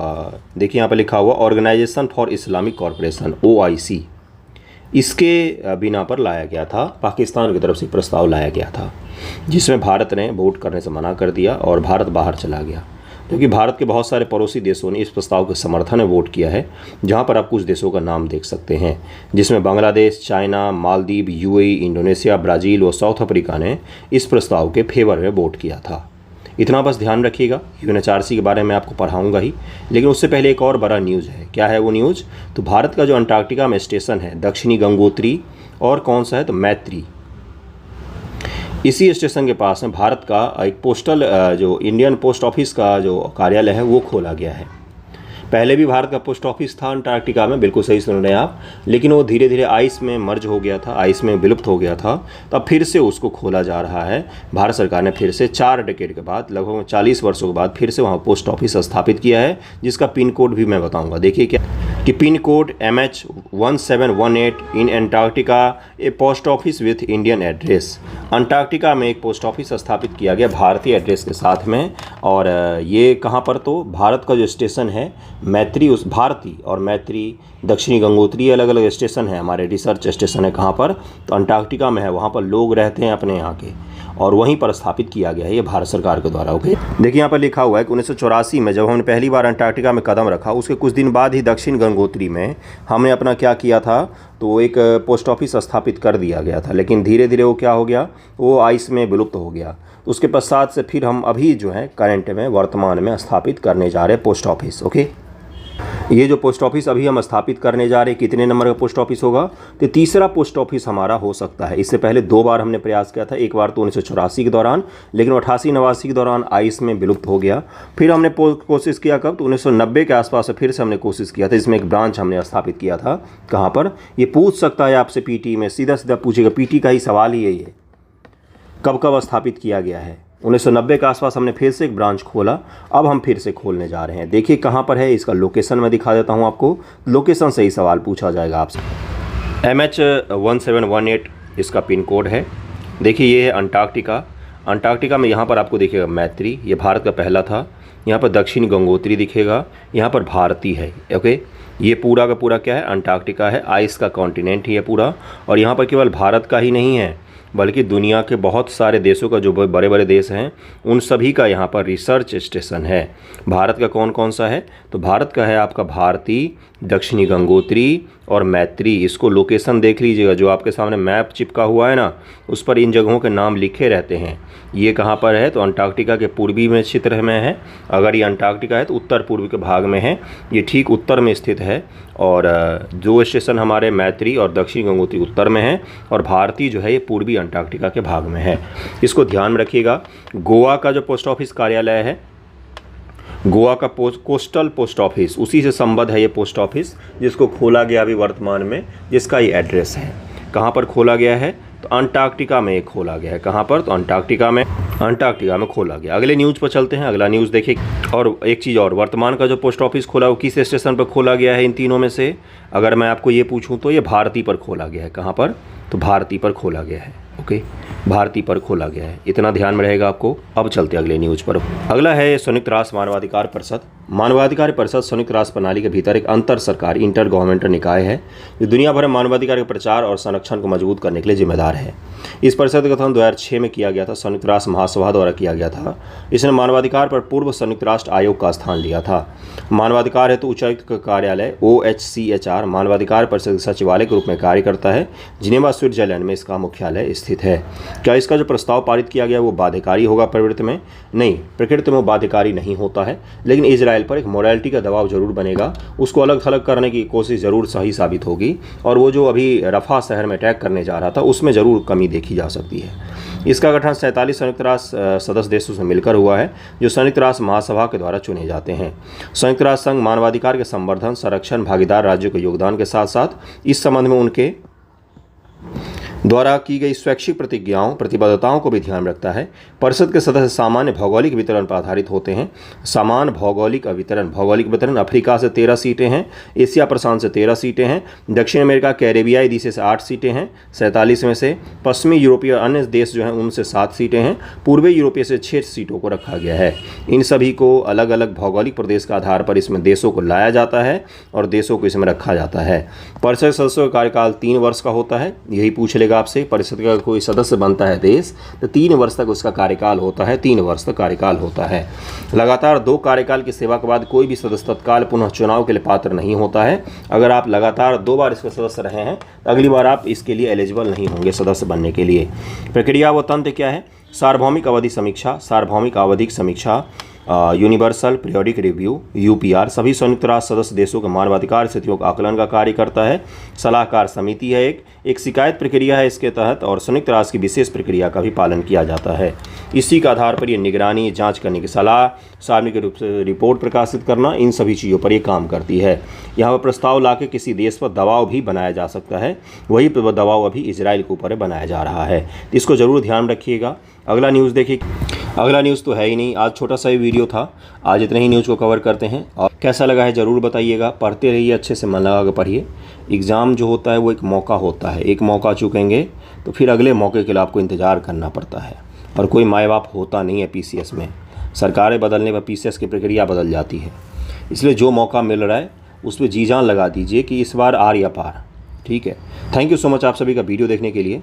देखिए यहाँ पर लिखा हुआ organisation for Islamic corporation, OIC, इसके बिना पर लाया गया था। पाकिस्तान की तरफ से प्रस्ताव लाया गया था, जिसमें भारत ने वोट करने से मना कर दिया और भारत बाहर चला गया। क्योंकि भारत के बहुत सारे पड़ोसी देशों ने इस प्रस्ताव के समर्थन में वोट किया है, जहां पर आप कुछ देशों का नाम देख सकते हैं, जिसमें Bangladesh, China, Maldives, UAE, Indonesia, Brazil और साउथ अफ्रीका ने इस प्रस्ताव के फेवर में वोट किया था। इतना बस ध्यान रखिएगा। UNHRC के बारे में आपको पढ़ाऊँगा ही, लेकिन उससे पहले एक और बड़ा न्यूज़ है। क्या है वो न्यूज़, तो भारत का जो अंटार्कटिका में स्टेशन है, दक्षिणी गंगोत्री और कौन सा है, तो मैत्री, इसी स्टेशन के पास में भारत का एक पोस्टल, जो इंडियन पोस्ट ऑफिस का जो कार्यालय है वो खोला गया है। पहले भी भारत का पोस्ट ऑफिस था अंटार्कटिका में, बिल्कुल सही सुन रहे हैं आप, लेकिन वो धीरे धीरे आइस में मर्ज हो गया था, आइस में विलुप्त हो गया था। तब फिर से उसको खोला जा रहा है। भारत सरकार ने फिर से 4 डेकेड के बाद, लगभग 40 वर्षों के बाद फिर से वहाँ पोस्ट ऑफिस स्थापित किया है, जिसका पिन कोड भी मैं बताऊँगा। देखिए क्या कि pin code MH1718 in Antarctica, A post office with Indian address. Antarctica में एक पोस्ट ऑफिस स्थापित किया गया भारतीय एड्रेस के साथ में। और ये कहाँ पर, तो भारत का जो स्टेशन है मैत्री, उस भारती और मैत्री, दक्षिणी गंगोत्री, अलग अलग स्टेशन है, हमारे रिसर्च स्टेशन है। कहाँ पर, तो अंटार्कटिका में है, वहाँ पर लोग रहते हैं अपने यहाँ के, और वहीं पर स्थापित किया गया है ये भारत सरकार के द्वारा। ओके, देखिए यहाँ पर लिखा हुआ है कि 1984 में जब हमने पहली बार अंटार्कटिका में कदम रखा, उसके कुछ दिन बाद ही दक्षिण गंगोत्री में हमने अपना क्या किया था, तो एक पोस्ट ऑफिस स्थापित कर दिया गया था। लेकिन धीरे धीरे वो क्या हो गया, वो आइस में विलुप्त हो गया। उसके पश्चात से फिर हम अभी जो है करंट में, वर्तमान में स्थापित करने जा रहे हैं पोस्ट ऑफिस। ओके, ये जो पोस्ट ऑफिस अभी हम स्थापित करने जा रहे हैं, कितने नंबर का पोस्ट ऑफिस होगा, तो तीसरा पोस्ट ऑफिस हमारा हो सकता है। इससे पहले 2 बार हमने प्रयास किया था, एक बार तो 1984 के दौरान, लेकिन 88-89 के दौरान आइस में विलुप्त हो गया। फिर हमने कोशिश किया कब, तो 1990 के आसपास से फिर से हमने कोशिश किया था, इसमें एक ब्रांच हमने स्थापित किया था। कहाँ पर, ये पूछ सकता है आपसे पीटी में, सीधा सीधा पूछेगा, पीटी का ही सवाल ही यही है, कब कब स्थापित किया गया है। 1990 के आसपास हमने फिर से एक ब्रांच खोला, अब हम फिर से खोलने जा रहे हैं। देखिए कहाँ पर है, इसका लोकेशन मैं दिखा देता हूँ आपको, लोकेशन से ही सवाल पूछा जाएगा आपसे। MH1718 इसका पिन कोड है। देखिए ये है अंटार्कटिका। अंटार्कटिका में यहाँ पर आपको दिखेगा मैत्री, ये भारत का पहला था। यहाँ पर दक्षिणी गंगोत्री दिखेगा, यहाँ पर भारती है। ओके, ये पूरा का पूरा क्या है, अंटार्कटिका है, आइस का कॉन्टिनेंट ही है पूरा। और यहाँ पर केवल भारत का ही नहीं है बल्कि दुनिया के बहुत सारे देशों का, जो बड़े बड़े देश हैं उन सभी का यहाँ पर रिसर्च स्टेशन है। भारत का कौन कौन सा है, तो भारत का है आपका भारती, दक्षिणी गंगोत्री और मैत्री। इसको लोकेशन देख लीजिएगा, जो आपके सामने मैप चिपका हुआ है ना, उस पर इन जगहों के नाम लिखे रहते हैं। ये कहाँ पर है, तो अंटार्कटिका के पूर्वी में क्षेत्र में है। अगर ये अंटार्कटिका है तो उत्तर पूर्व के भाग में है, ये ठीक उत्तर में स्थित है। और जो स्टेशन हमारे मैत्री और दक्षिणी गंगोत्री उत्तर में है, और भारती जो है ये पूर्वी अंटार्कटिका के भाग में है। इसको ध्यान में रखिएगा। गोवा का जो पोस्ट ऑफिस कार्यालय है, गोवा का कोस्टल पोस्ट ऑफिस, उसी से संबद्ध है ये पोस्ट ऑफिस, जिसको खोला गया अभी वर्तमान में, जिसका ये एड्रेस है। कहाँ पर खोला गया है, तो अंटार्कटिका में खोला गया है। कहाँ पर, तो अंटार्कटिका में खोला गया। अगले न्यूज़ पर चलते हैं, अगला न्यूज़ देखिए। और एक चीज़ और, वर्तमान का जो पोस्ट ऑफिस खोला वो किस स्टेशन पर खोला गया है इन तीनों में से, अगर मैं आपको ये पूछूँ तो ये भारती पर खोला गया है। कहाँ पर, तो भारती पर खोला गया है। ओके, भारती पर खोला गया है, इतना ध्यान में रहेगा आपको। अब चलते अगले न्यूज़ पर। अगला है संयुक्त राष्ट्र मानवाधिकार परिषद। मानवाधिकार परिषद संयुक्त राष्ट्र प्रणाली के भीतर एक अंतर सरकारी इंटर गवर्नमेंटल निकाय है, जो दुनिया भर में मानवाधिकार के प्रचार और संरक्षण को मजबूत करने के लिए जिम्मेदार है। इस परिषद का गठन 2006 में किया गया था, संयुक्त राष्ट्र महासभा द्वारा किया गया था। इसने मानवाधिकार पर पूर्व संयुक्त राष्ट्र आयोग का स्थान लिया था। मानवाधिकार हेतु उच्चायुक्त का कार्यालय OHCHR मानवाधिकार परिषद सचिवालय के रूप में कार्य करता है। जिनेवा स्विट्जरलैंड में इसका मुख्यालय स्थित है। क्या इसका जो प्रस्ताव पारित किया गया वो बाध्यकारी होगा प्रवृत्ति में? नहीं, प्रकृति में बाध्यकारी नहीं होता है, लेकिन इजराइल पर एक मोरालिटी का दबाव जरूर बनेगा। उसको अलग थलग करने की कोशिश जरूर सही साबित होगी, और वो जो अभी रफा शहर में अटैक करने जा रहा था उसमें ज़रूर कमी देखी जा सकती है। इसका गठन 47 संयुक्त राष्ट्र सदस्य देशों से मिलकर हुआ है, जो संयुक्त राष्ट्र महासभा के द्वारा चुने जाते हैं। संयुक्त राष्ट्र संघ मानवाधिकार के संवर्धन, संरक्षण, भागीदार राज्यों के योगदान के साथ साथ इस संबंध में उनके द्वारा की गई स्वैच्छिक प्रतिबद्धताओं को भी ध्यान रखता है। परिषद के सदस्य सामान्य भौगोलिक वितरण पर आधारित होते हैं। समान भौगोलिक वितरण अफ्रीका से 13 सीटें हैं, एशिया प्रशांत से 13 सीटें हैं, दक्षिण अमेरिका कैरेबियाई देश से 8 सीटें हैं 47 में से, पश्चिमी यूरोपीय और अन्य देश जो हैं उनसे 7 सीटें हैं, पूर्वी यूरोपीय से 6 सीटों को रखा गया है। इन सभी को अलग अलग भौगोलिक प्रदेश के आधार पर इसमें देशों को लाया जाता है और देशों को इसमें रखा जाता है। परिषद सदस्यों का कार्यकाल 3 वर्ष का होता है। यही पूछ लेगा आपसे, परिषद का कोई सदस्य बनता है देश तो 3 वर्ष तक उसका कार्यकाल होता है, 3 वर्ष तक कार्यकाल होता है। लगातार 2 कार्यकाल की सेवा के बाद कोई भी सदस्य तत्काल पुनः चुनाव के लिए पात्र नहीं होता है। अगर आप लगातार 2 बार इसके सदस्य रहे हैं तो अगली बार आप इसके लिए एलिजिबल नहीं होंगे सदस्य बनने के लिए। प्रक्रिया व तंत्र क्या है? सार्वभौमिक आवधिक समीक्षा, यूनिवर्सल पीरियोडिक रिव्यू UPR सभी संयुक्त राष्ट्र सदस्य देशों के मानवाधिकार स्थितियों का आकलन का कार्य करता है। सलाहकार समिति है, एक शिकायत प्रक्रिया है इसके तहत, और संयुक्त राष्ट्र की विशेष प्रक्रिया का भी पालन किया जाता है। इसी के आधार पर ये निगरानी, जांच करने की सलाह, सार्वजनिक रूप से रिपोर्ट प्रकाशित करना, इन सभी चीज़ों पर ये काम करती है। यहाँ पर प्रस्ताव लाके किसी देश पर दबाव भी बनाया जा सकता है, वही दबाव अभी इजराइल के ऊपर बनाया जा रहा है, इसको ज़रूर ध्यान रखिएगा। अगला न्यूज़ देखिए। अगला न्यूज़ तो है ही नहीं, आज छोटा सा ही वीडियो था, आज इतने ही न्यूज़ को कवर करते हैं। और कैसा लगा है ज़रूर बताइएगा। पढ़ते रहिए, अच्छे से मन लगा कर पढ़िए। एग्ज़ाम जो होता है वो एक मौका होता है, एक मौका चूकेंगे तो फिर अगले मौके के लिए आपको इंतज़ार करना पड़ता है, और कोई माँ बाप होता नहीं है PCS में। सरकारें बदलने पर PCS की प्रक्रिया बदल जाती है, इसलिए जो मौका मिल रहा है उस पर जी जान लगा दीजिए कि इस बार आर या पार। ठीक है, थैंक यू सो मच आप सभी का वीडियो देखने के लिए।